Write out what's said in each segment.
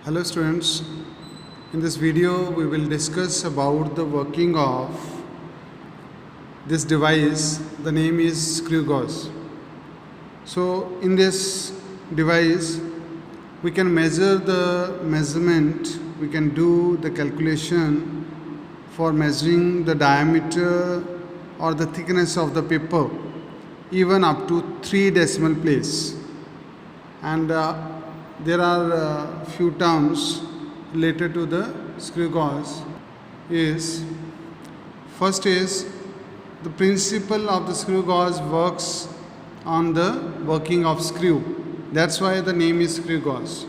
Hello students, in this video we will discuss about the working of this device. The name is screw gauge. So in this device we can measure the measurement, we can do the calculation for measuring the diameter or the thickness of the paper even up to 3 decimal place. And there are few terms related to the screw gauge. First is the principle of the screw gauge works on the working of screw. That's why the name is screw gauge.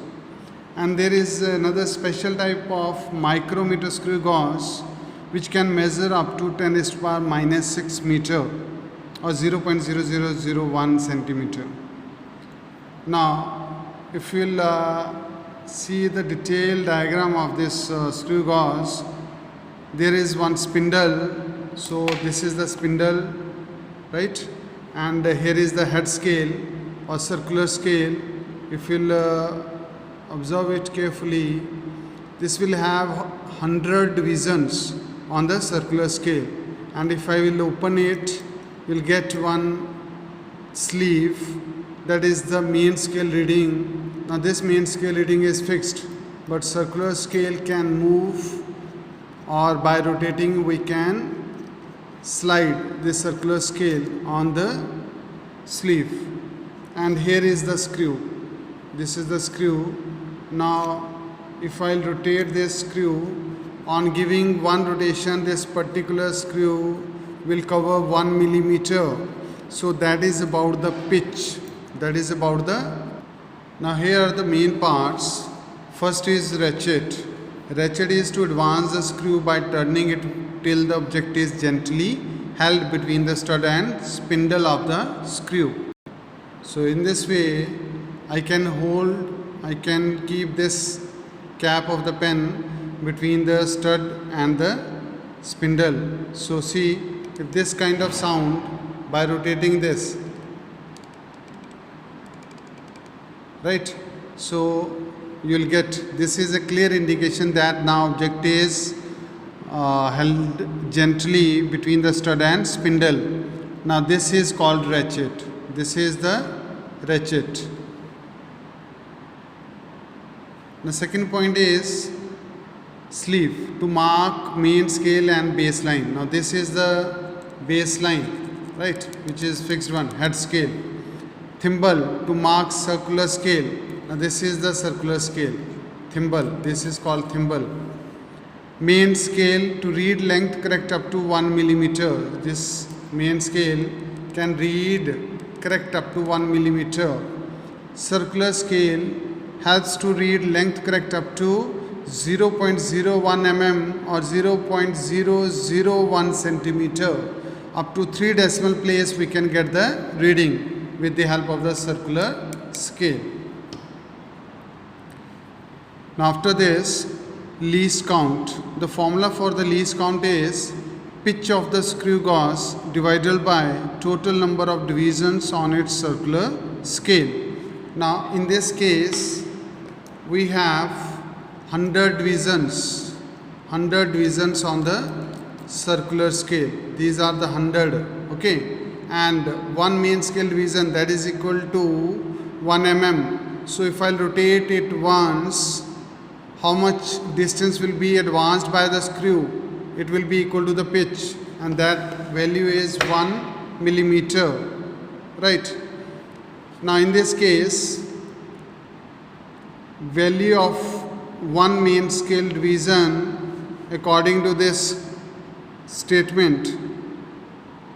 And there is another special type of micrometer screw gauge which can measure up to 10 raised to power minus 6 meter or 0.0001 centimeter. Now if you'll see the detailed diagram of this screw gauge, there is one spindle. So this is the spindle, right? And here is the head scale or circular scale. If you'll observe it carefully, this will have 100 divisions on the circular scale. And if I will open it, you'll get one sleeve. That is the main scale reading. Now this main scale reading is fixed, but circular scale can move, or by rotating we can slide this circular scale on the sleeve. And here is the screw. This is the screw. Now if I'll rotate this screw, on giving one rotation this particular screw will cover 1 millimeter. So that is about the pitch. That is about the. Now here are the main parts. First is ratchet. Ratchet is to advance the screw by turning it till the object is gently held between the stud and spindle of the screw. So in this way I can keep this cap of the pen between the stud and the spindle. So see, if this kind of sound by rotating this, right, so you will get, this is a clear indication that now object is held gently between the stud and spindle. Now this is called ratchet. This is the ratchet. The second point is sleeve, to mark main scale and baseline. Now this is the baseline, right, which is fixed one, head scale. Thimble, to mark circular scale. Now this is the circular scale. Thimble, this is called thimble. Main scale, to read length correct up to 1 millimeter. This main scale can read correct up to 1 millimeter. Circular scale helps to read length correct up to 0.01 mm or 0.001 centimeter. Up to 3 decimal place we can get the reading with the help of the circular scale. Now after this, least count. The formula for the least count is pitch of the screw gauge divided by total number of divisions on its circular scale. Now in this case we have 100 divisions on the circular scale. These are the 100, okay, and one main scale division, that is equal to 1 mm. So if I'll rotate it once, how much distance will be advanced by the screw? It will be equal to the pitch, and that value is 1 millimeter, right? Now in this case, value of one main scale division, according to this statement,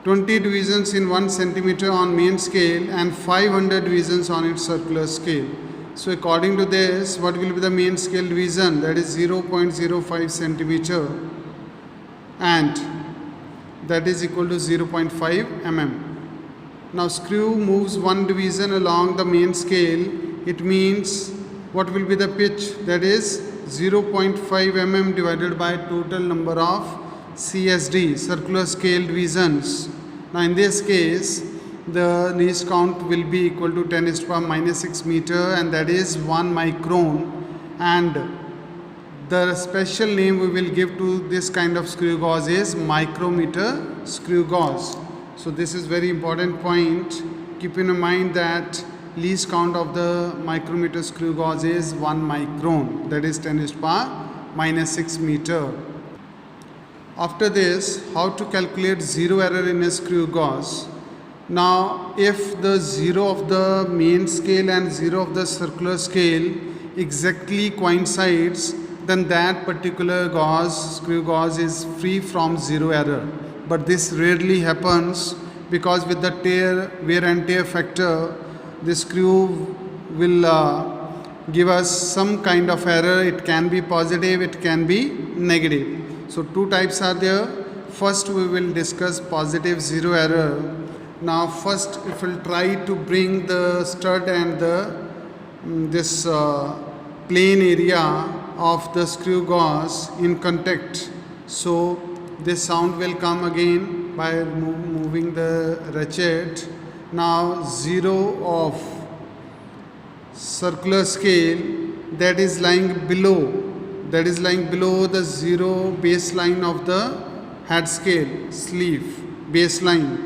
20 divisions in 1 centimeter on main scale and 500 divisions on its circular scale. So according to this, what will be the main scale division? That is 0.05 centimeter, and that is equal to 0.5 mm. Now screw moves one division along the main scale. It means what will be the pitch? That is 0.5 mm divided by total number of CSD, circular scale divisions. Now in this case, the least count will be equal to 10 raised to power minus 6 meter, and that is 1 micron. and the special name we will give to this kind of screw gauge is micrometer screw gauge. So this is very important point. Keep in mind that least count of the micrometer screw gauge is 1 micron, that is 10 to the power minus 6 meter. After this, how to calculate zero error in a screw gauge. Now if the zero of the main scale and zero of the circular scale exactly coincides, then that particular gauge, screw gauge, is free from zero error. But this rarely happens because with the wear and tear factor, the screw will give us some kind of error. It can be positive, it can be negative. So two types are there. First we will discuss positive zero error. Now first if we'll try to bring the stud and this plane area of the screw gauge in contact, so this sound will come again by moving the ratchet. Now zero of circular scale that is lying below the zero baseline of the head scale sleeve baseline.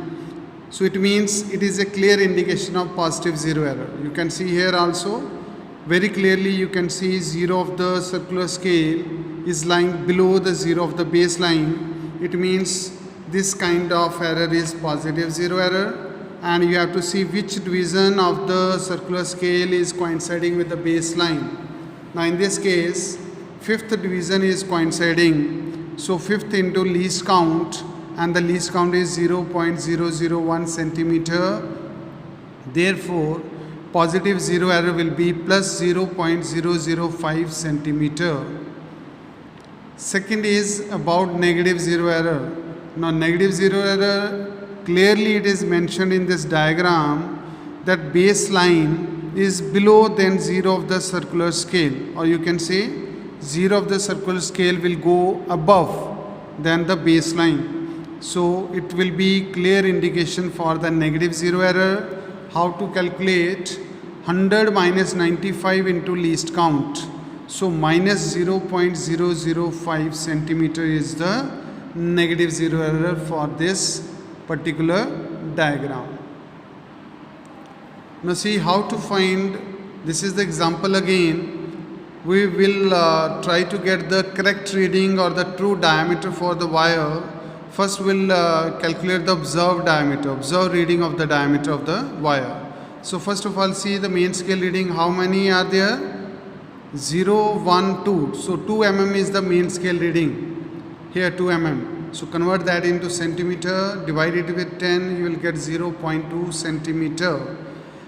So it means it is a clear indication of positive zero error. You can see here also very clearly, you can see zero of the circular scale is lying below the zero of the baseline. It means this kind of error is positive zero error, and you have to see which division of the circular scale is coinciding with the baseline. Now in this case, fifth division is coinciding, so fifth into least count, and the least count is 0.001 centimeter. Therefore positive zero error will be plus 0.005 centimeter. Second is about negative zero error. Now negative zero error, clearly it is mentioned in this diagram that baseline is below than zero of the circular scale, or you can say zero of the circular scale will go above than the baseline. So it will be clear indication for the negative zero error. How to calculate? 100 minus 95 into least count. So minus 0.005 centimeter is the negative zero error for this particular diagram. Now see how to find. This is the example again. We will try to get the correct reading or the true diameter for the wire. First we'll calculate the observed diameter, observed reading of the diameter of the wire. So first of all, see the main scale reading. How many are there? 0, 1, 2. So 2 mm is the main scale reading. Here 2 mm. So convert that into centimeter, divide it with 10, you will get 0.2 centimeter.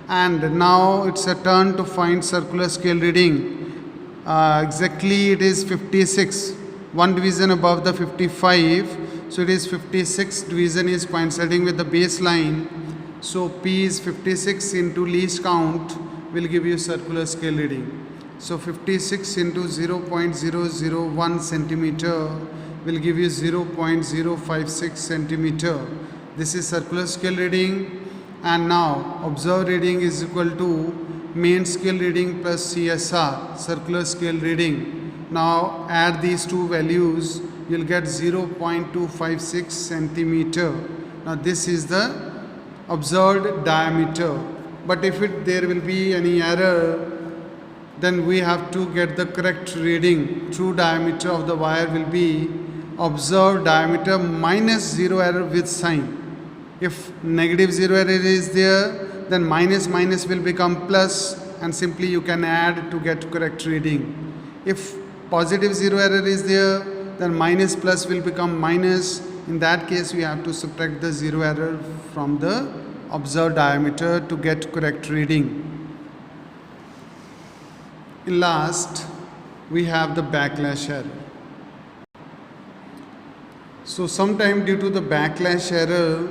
And now it's a turn to find circular scale reading. Exactly it is 56. One division above the 55. So it is 56 division is coinciding with the baseline. So P is 56 into least count will give you circular scale reading. So 56 into 0.001 centimeter will give you 0.056 centimeter. This is circular scale reading. And now observed reading is equal to main scale reading plus CSR, circular scale reading. Now add these two values, you will get 0.256 centimeter. Now this is the observed diameter. But if there will be any error, then we have to get the correct reading. True diameter of the wire will be observed diameter minus zero error with sign. If negative zero error is there, then minus will become plus, and simply you can add to get correct reading. If positive zero error is there, then minus plus will become minus. In that case, we have to subtract the zero error from the observed diameter to get correct reading. In last, we have the backlash error. So sometime due to the backlash error,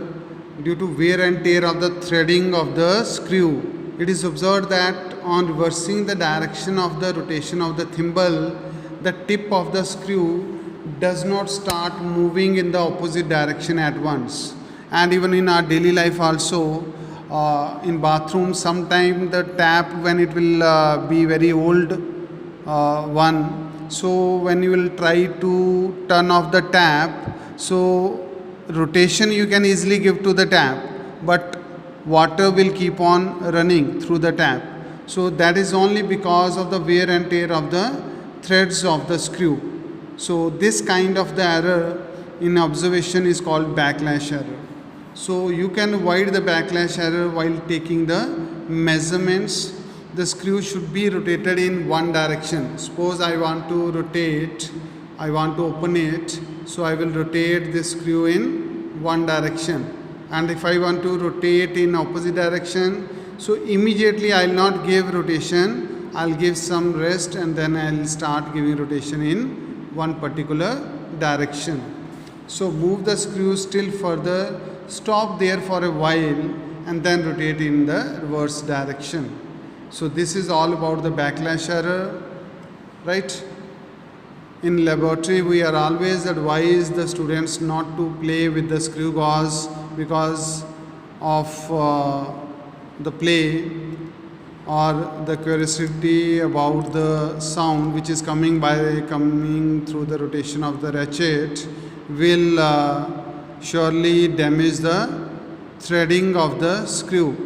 due to wear and tear of the threading of the screw, it is observed that on reversing the direction of the rotation of the thimble, the tip of the screw does not start moving in the opposite direction at once. And even in our daily life also, in bathroom, sometime the tap, when it will be very old, one. So when you will try to turn off the tap, so rotation you can easily give to the tap, but water will keep on running through the tap. So that is only because of the wear and tear of the threads of the screw. So this kind of the error in observation is called backlash error. So you can avoid the backlash error while taking the measurements. The screw should be rotated in one direction. Suppose I want to rotate, I want to open it, so I will rotate this screw in one direction. And if I want to rotate in opposite direction, so immediately I will not give rotation, I will give some rest and then I will start giving rotation in one particular direction. So move the screw still further, stop there for a while and then rotate in the reverse direction. So this is all about the backlash error, right? In laboratory we are always advised the students not to play with the screw gauze because of the play or the curiosity about the sound which is coming through the rotation of the ratchet will surely damage the threading of the screw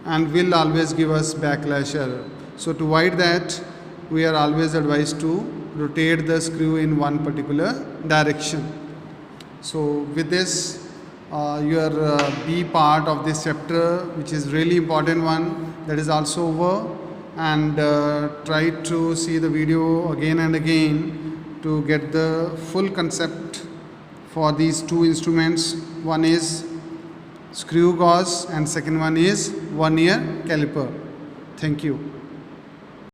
and will always give us backlash error. So to avoid that, we are always advised to rotate the screw in one particular direction. So with this, your B part of this chapter, which is really important one, that is also over, and try to see the video again and again to get the full concept for these two instruments. One is screw gauze and second one is vernier caliper. Thank you.